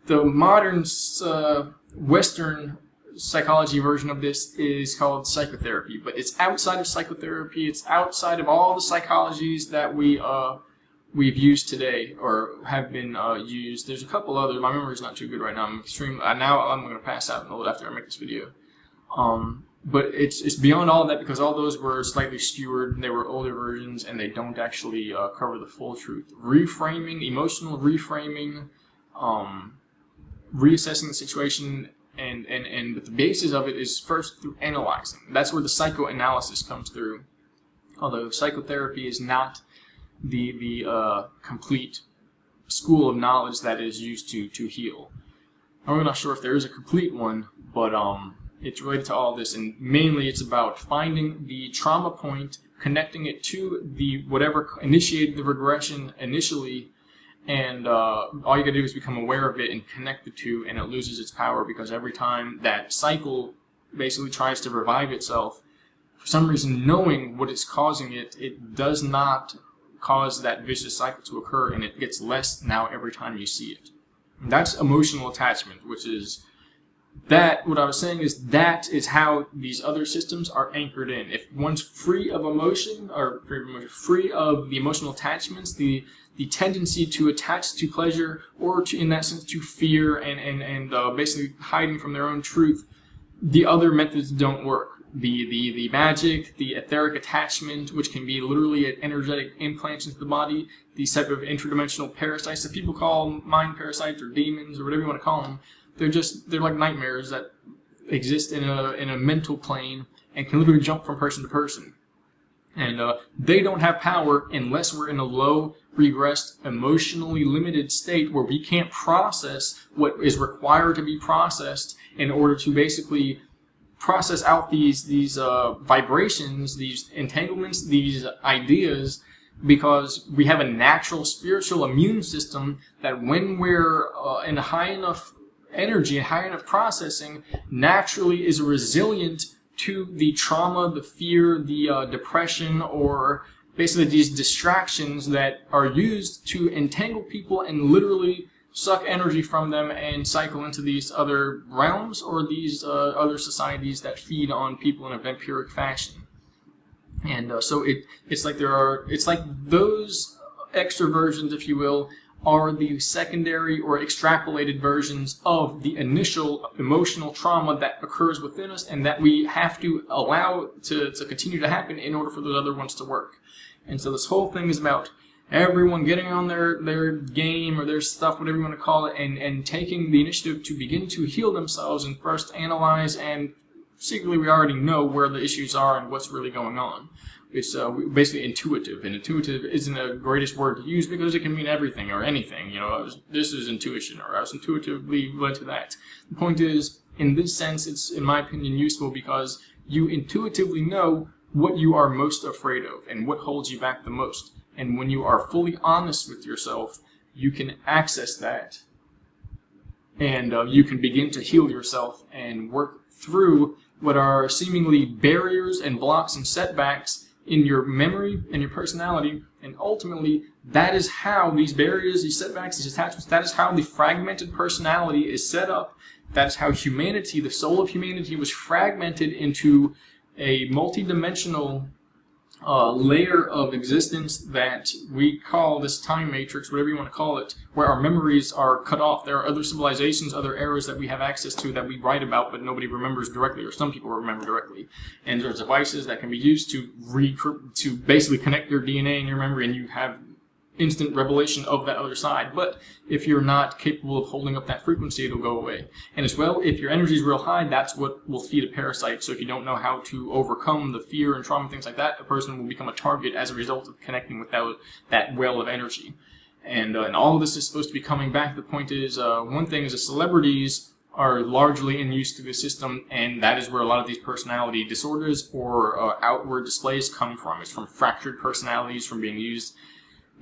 the modern Western psychology version of this is called psychotherapy, but it's outside of psychotherapy. It's outside of all the psychologies that we've used today or have been used. There's a couple others. My memory's not too good right now. Now I'm going to pass out in a little after I make this video. But it's beyond all of that, because all those were slightly skewered. They were older versions, and they don't actually cover the full truth. Reframing, emotional reframing, reassessing the situation, but the basis of it is first through analyzing. That's where the psychoanalysis comes through. Although psychotherapy is not the complete school of knowledge that is used to heal. I'm really not sure if there is a complete one, but it's related to all this, and mainly it's about finding the trauma point, connecting it to the whatever initiated the regression initially. And all you gotta do is become aware of it and connect the two, and it loses its power, because every time that cycle basically tries to revive itself, for some reason, knowing what is causing it, it does not cause that vicious cycle to occur, and it gets less now every time you see it. And that's emotional attachment, which is that, what I was saying is that is how these other systems are anchored in. If one's free of emotion, or free of the emotional attachments, the tendency to attach to pleasure, or to, in that sense, to fear and basically hiding from their own truth, the other methods don't work. The magic, the etheric attachment, which can be literally energetic implants into the body, these type of interdimensional parasites that people call mind parasites or demons or whatever you want to call them, they're like nightmares that exist in a mental plane and can literally jump from person to person. And they don't have power unless we're in a low, regressed, emotionally limited state where we can't process what is required to be processed in order to basically process out these vibrations, these entanglements, these ideas because we have a natural spiritual immune system that when we're in high enough energy and high enough processing, naturally is resilient to the trauma, the fear, the depression, or basically these distractions that are used to entangle people and literally suck energy from them and cycle into these other realms or these other societies that feed on people in a vampiric fashion. And so it's like those extra versions, if you will, are the secondary or extrapolated versions of the initial emotional trauma that occurs within us and that we have to allow to continue to happen in order for those other ones to work. And so this whole thing is about everyone getting on their game or their stuff, whatever you want to call it, and taking the initiative to begin to heal themselves and first analyze, and secretly we already know where the issues are and what's really going on. It's basically intuitive, and intuitive isn't the greatest word to use because it can mean everything or anything. You know, this is intuition, or I was intuitively led to that. The point is, in this sense, it's, in my opinion, useful because you intuitively know what you are most afraid of and what holds you back the most. And when you are fully honest with yourself, you can access that, and you can begin to heal yourself and work through what are seemingly barriers and blocks and setbacks in your memory and your personality. And ultimately, that is how these barriers, these setbacks, these attachments, that is how the fragmented personality is set up. That is how humanity, the soul of humanity, was fragmented into a multi-dimensional layer of existence that we call this time matrix, whatever you want to call it, where our memories are cut off. There are other civilizations, other eras that we have access to that we write about, but nobody remembers directly, or some people remember directly. And there's devices that can be used to basically connect your DNA and your memory, and you have instant revelation of that other side. But if you're not capable of holding up that frequency, it'll go away. And as well, if your energy is real high, that's what will feed a parasite. So if you don't know how to overcome the fear and trauma and things like that, a person will become a target as a result of connecting with that well of energy. And all of this is supposed to be coming back. The point is, one thing is the celebrities are largely in use to the system, and that is where a lot of these personality disorders or outward displays come from. It's from fractured personalities, from being used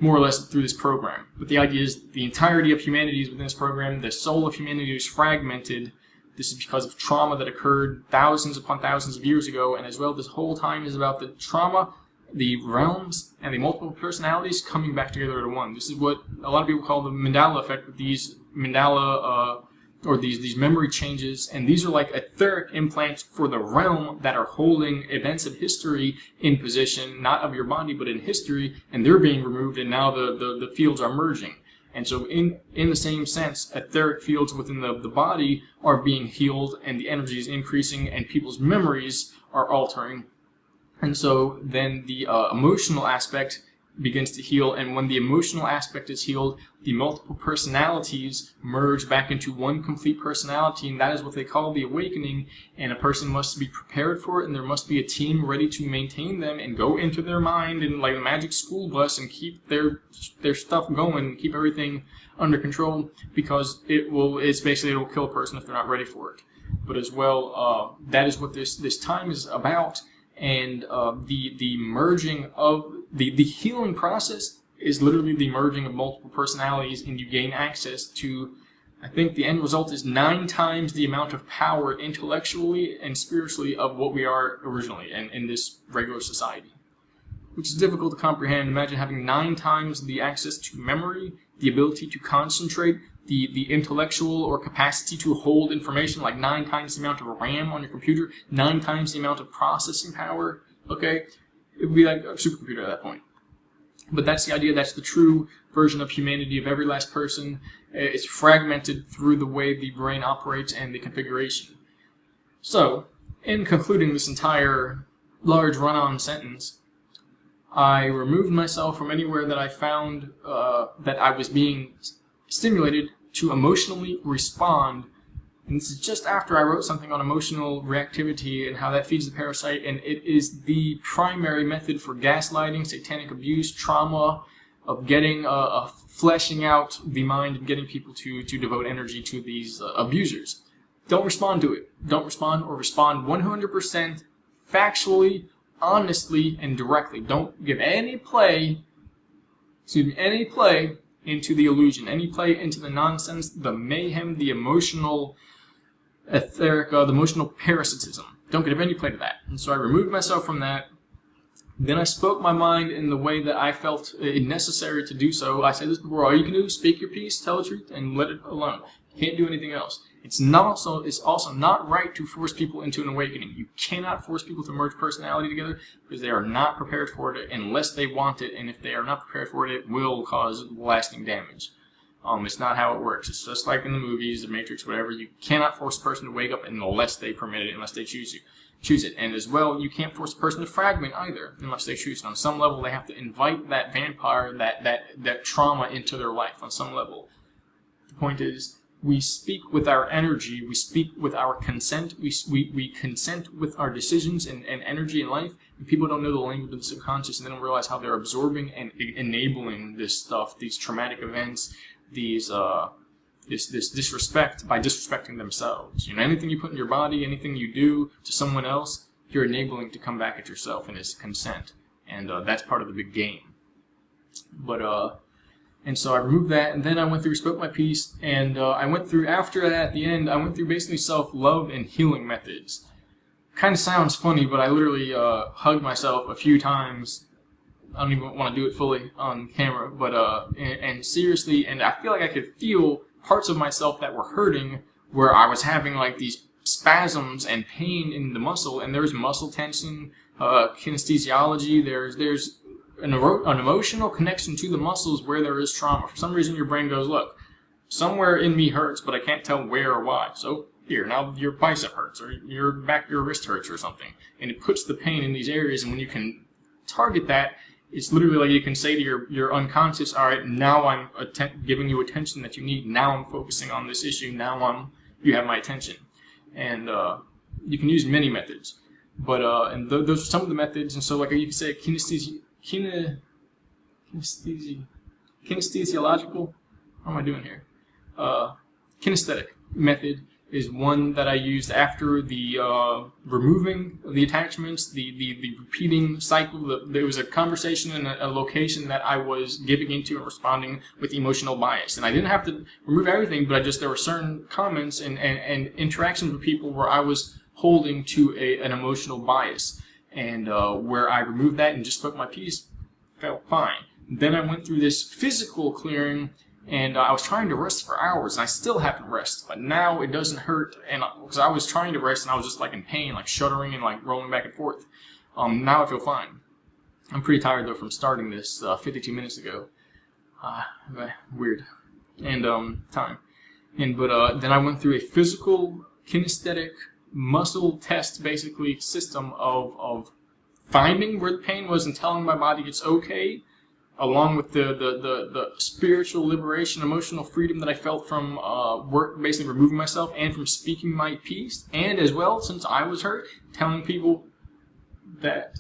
more or less through this program. But the idea is the entirety of humanity is within this program. The soul of humanity is fragmented. This is because of trauma that occurred thousands upon thousands of years ago, and as well, this whole time is about the trauma, the realms, and the multiple personalities coming back together at one. This is what a lot of people call the Mandela effect, with these Mandela or these memory changes, and these are like etheric implants for the realm that are holding events of history in position, not of your body, but in history, and they're being removed, and now the fields are merging. And so in the same sense, etheric fields within the body are being healed, and the energy is increasing, and people's memories are altering. And so then the emotional aspect begins to heal, and when the emotional aspect is healed, the multiple personalities merge back into one complete personality, and that is what they call the awakening. And a person must be prepared for it, and there must be a team ready to maintain them and go into their mind and like a magic school bus and keep their stuff going and keep everything under control, because it'll kill a person if they're not ready for it. But as well, that is what this time is about. And the merging of the healing process is literally the merging of multiple personalities, and you gain access to, I think the end result is 9 times the amount of power intellectually and spiritually of what we are originally in this regular society, which is difficult to comprehend. Imagine having 9 times the access to memory, the ability to concentrate, the intellectual or capacity to hold information, like 9 times the amount of RAM on your computer, 9 times the amount of processing power. Okay, it would be like a supercomputer at that point. But that's the idea. That's the true version of humanity, of every last person. It's fragmented through the way the brain operates and the configuration. So, in concluding this entire large run-on sentence, I removed myself from anywhere that I found that I was being stimulated to emotionally respond. And this is just after I wrote something on emotional reactivity and how that feeds the parasite, and it is the primary method for gaslighting, satanic abuse, trauma, of getting fleshing out the mind and getting people to devote energy to these abusers. Don't respond to it. Don't respond, or respond 100% factually, honestly, and directly. Don't give any play any play into the illusion, any play into the nonsense, the mayhem, the emotional etheric, the emotional parasitism. Don't give any play to that. And so I removed myself from that. Then I spoke my mind in the way that I felt it necessary to do so. I said this before, all you can do is speak your piece, tell the truth, and let it alone. You can't do anything else. It's also not right to force people into an awakening. You cannot force people to merge personality together because they are not prepared for it unless they want it, and if they are not prepared for it, it will cause lasting damage. It's not how it works. It's just like in the movies, The Matrix, whatever. You cannot force a person to wake up unless they permit it, unless they choose it. And as well, you can't force a person to fragment either, unless they choose it. On some level, they have to invite that vampire, that trauma into their life on some level. The point is, we speak with our energy, we speak with our consent, we consent with our decisions and energy in life, and people don't know the language of the subconscious, and they don't realize how they're absorbing and enabling this stuff, these traumatic events, this disrespect by disrespecting themselves. You know, anything you put in your body, anything you do to someone else, you're enabling to come back at yourself, and it's consent, and that's part of the big game. And so I removed that, and then I went through, spoke my piece, and I went through, after that, at the end, I went through basically self-love and healing methods. Kind of sounds funny, but I literally hugged myself a few times. I don't even want to do it fully on camera, but and seriously, and I feel like I could feel parts of myself that were hurting, where I was having like these spasms and pain in the muscle, and there's muscle tension, kinesthesiology, there's an emotional connection to the muscles where there is trauma. For some reason, your brain goes, look, somewhere in me hurts, but I can't tell where or why. So here, now your bicep hurts, or your wrist hurts or something. And it puts the pain in these areas, and when you can target that, it's literally like you can say to your unconscious, all right, now I'm giving you attention that you need. Now I'm focusing on this issue. Now you have my attention. And you can use many methods. But and those are some of the methods. And so like you can say kinesthesiological, how am I doing here? Kinesthetic method is one that I used after the removing the attachments, the repeating cycle. There was a conversation in a location that I was giving into and responding with emotional bias. And I didn't have to remove everything, but there were certain comments and interactions with people where I was holding to an emotional bias. And where I removed that and just spoke my piece, felt fine. Then I went through this physical clearing, and I was trying to rest for hours, and I still haven't rested. But now it doesn't hurt, and because I was trying to rest, and I was just like in pain, like shuddering and like rolling back and forth. Now I feel fine. I'm pretty tired though from starting this 52 minutes ago. Weird. And time. And then I went through a physical kinesthetic muscle test, basically, system of finding where the pain was and telling my body it's okay, along with the spiritual liberation, emotional freedom that I felt from basically removing myself and from speaking my piece, and as well, since I was hurt, telling people that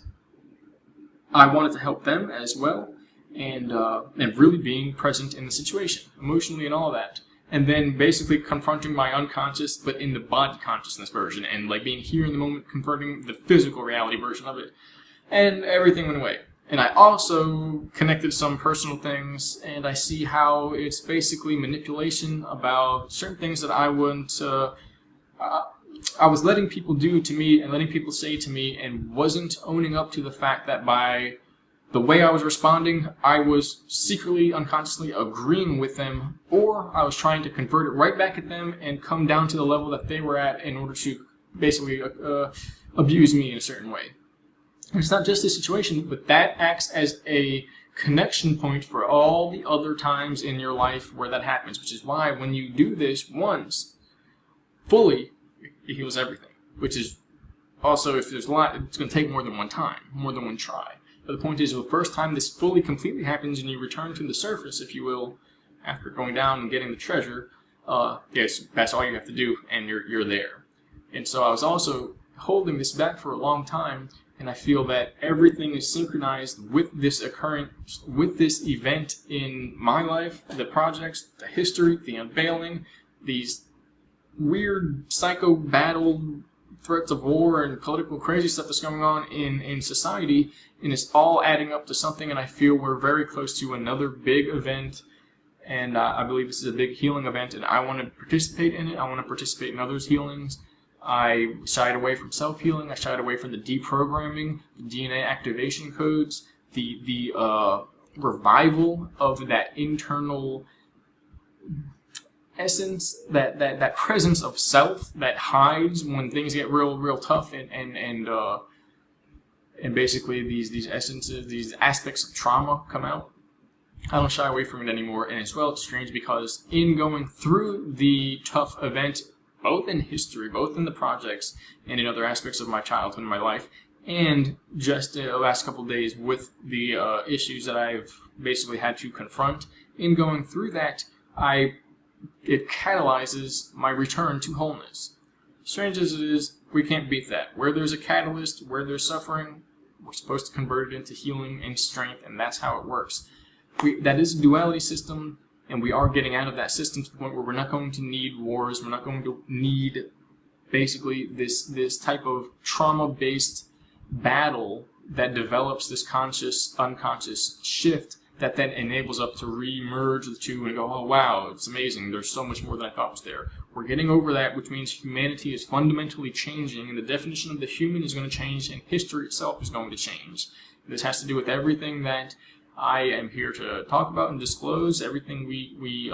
I wanted to help them as well, and really being present in the situation, emotionally and all that. And then basically confronting my unconscious, but in the body consciousness version, and like being here in the moment, confronting the physical reality version of it. And everything went away. And I also connected some personal things, and I see how it's basically manipulation about certain things that I wouldn't, I was letting people do to me and letting people say to me, and wasn't owning up to the fact that by the way I was responding, I was secretly, unconsciously agreeing with them, or I was trying to convert it right back at them and come down to the level that they were at in order to basically abuse me in a certain way. And it's not just this situation, but that acts as a connection point for all the other times in your life where that happens, which is why when you do this once, fully, it heals everything. Which is also, if there's a lot, it's going to take more than one time, more than one try. But the point is, the first time this fully, completely happens and you return to the surface, if you will, after going down and getting the treasure, yes, that's all you have to do, and you're there. And so I was also holding this back for a long time, and I feel that everything is synchronized with this occurrence, with this event in my life, the projects, the history, the unveiling, these weird psycho battle threats of war and political crazy stuff that's going on in society, and it's all adding up to something, and I feel we're very close to another big event, and I believe this is a big healing event, and I want to participate in it. I want to participate in others' healings. I shied away from self-healing. I shied away from the deprogramming, the DNA activation codes, the revival of that internal essence, that presence of self that hides when things get real tough, and basically these essences, these aspects of trauma come out. I don't shy away from it anymore, and as well, it's strange because in going through the tough event, both in history, both in the projects, and in other aspects of my childhood and my life, and just the last couple of days with the issues that I've basically had to confront, in going through that, it catalyzes my return to wholeness. Strange as it is, we can't beat that. Where there's a catalyst, where there's suffering, we're supposed to convert it into healing and strength, and that's how it works. That is a duality system, and we are getting out of that system to the point where we're not going to need wars. We're not going to need basically this type of trauma-based battle that develops this conscious, unconscious shift that then enables us to re-merge the two and go, oh wow, it's amazing. There's so much more than I thought was there. We're getting over that, which means humanity is fundamentally changing, and the definition of the human is going to change, and history itself is going to change. This has to do with everything that I am here to talk about and disclose, everything we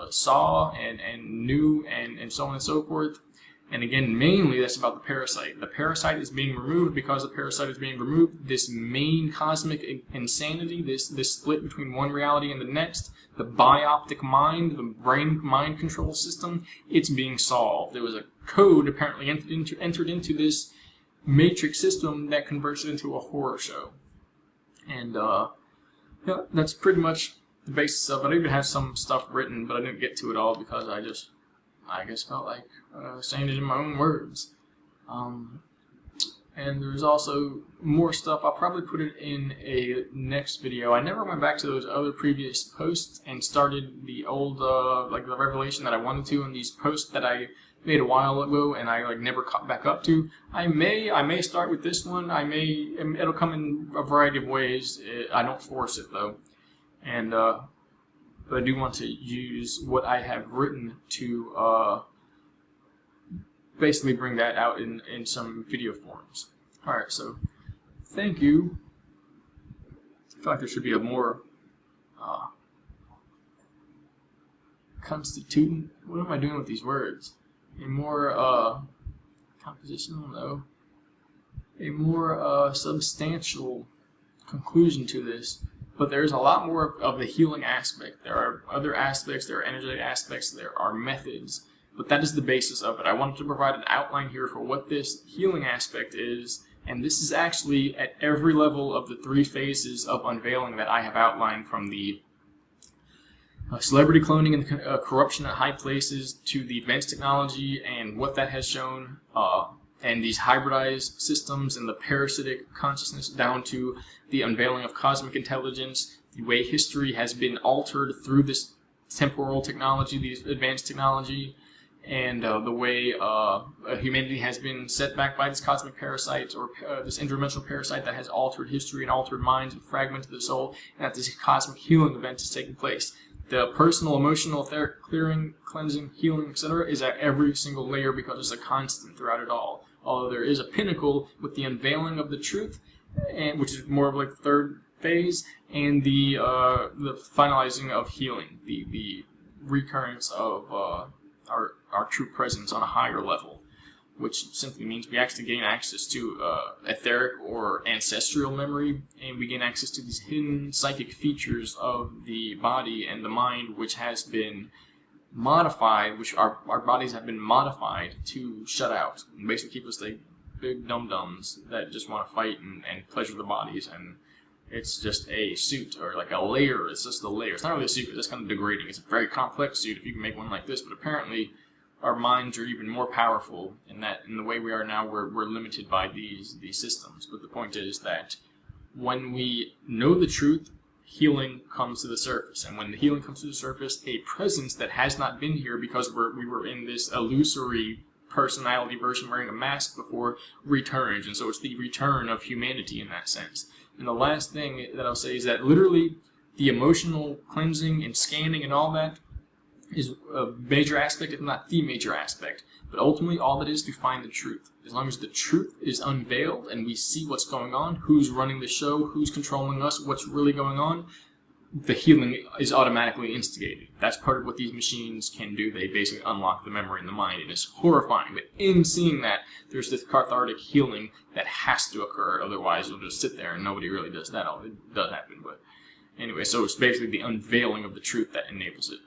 saw and knew and so on and so forth. And again, mainly that's about the parasite. The parasite is being removed. Because the parasite is being removed, this main cosmic insanity, this split between one reality and the next, the bioptic mind, the brain mind control system, it's being solved. There was a code apparently entered into this matrix system that converts it into a horror show. And yeah, that's pretty much the basis of it. I even have some stuff written, but I didn't get to it all because I guess felt like saying it in my own words. And there's also more stuff. I'll probably put it in a next video. I never went back to those other previous posts and started the old, like the revelation that I wanted to in these posts that I made a while ago and I never caught back up to. I may start with this one. It'll come in a variety of ways. I don't force it though. And, but I do want to use what I have written to basically bring that out in some video forms. Alright, so thank you. I feel like there should be a more constituent, what am I doing with these words? A more compositional, no. A more substantial conclusion to this. But there's a lot more of the healing aspect. There are other aspects, there are energetic aspects, there are methods. But that is the basis of it. I wanted to provide an outline here for what this healing aspect is. And this is actually at every level of the 3 phases of Unveiling that I have outlined, from the celebrity cloning and corruption at high places to the advanced technology and what that has shown, and these hybridized systems and the parasitic consciousness, down to the unveiling of cosmic intelligence, the way history has been altered through this temporal technology, this advanced technology, and the way humanity has been set back by this cosmic parasite, or this interdimensional parasite that has altered history and altered minds and fragmented the soul, and that this cosmic healing event is taking place. The personal, emotional, etheric clearing, cleansing, healing, etc. is at every single layer because it's a constant throughout it all. Although there is a pinnacle with the unveiling of the truth, and which is more of like the 3rd phase, and the finalizing of healing, the recurrence of our true presence on a higher level, which simply means we actually gain access to etheric or ancestral memory, and we gain access to these hidden psychic features of the body and the mind, which has been modified, which our bodies have been modified to shut out, and basically keep us like big dum-dums that just want to fight and pleasure the bodies. And it's just a suit, or like a layer. It's just a layer. It's not really a suit. That's kind of degrading. It's a very complex suit if you can make one like this, but apparently our minds are even more powerful in that, in the way we are now, we're limited by these systems. But the point is that when we know the truth, healing comes to the surface. And when the healing comes to the surface, a presence that has not been here because we were in this illusory personality version wearing a mask before returns, and so it's the return of humanity in that sense. And the last thing that I'll say is that literally the emotional cleansing and scanning and all that is a major aspect, if not the major aspect. But ultimately, all it is to find the truth. As long as the truth is unveiled and we see what's going on, who's running the show, who's controlling us, what's really going on, the healing is automatically instigated. That's part of what these machines can do. They basically unlock the memory in the mind, and it's horrifying. But in seeing that, there's this cathartic healing that has to occur. Otherwise, you'll just sit there and nobody really does that. It does happen, but anyway, so it's basically the unveiling of the truth that enables it.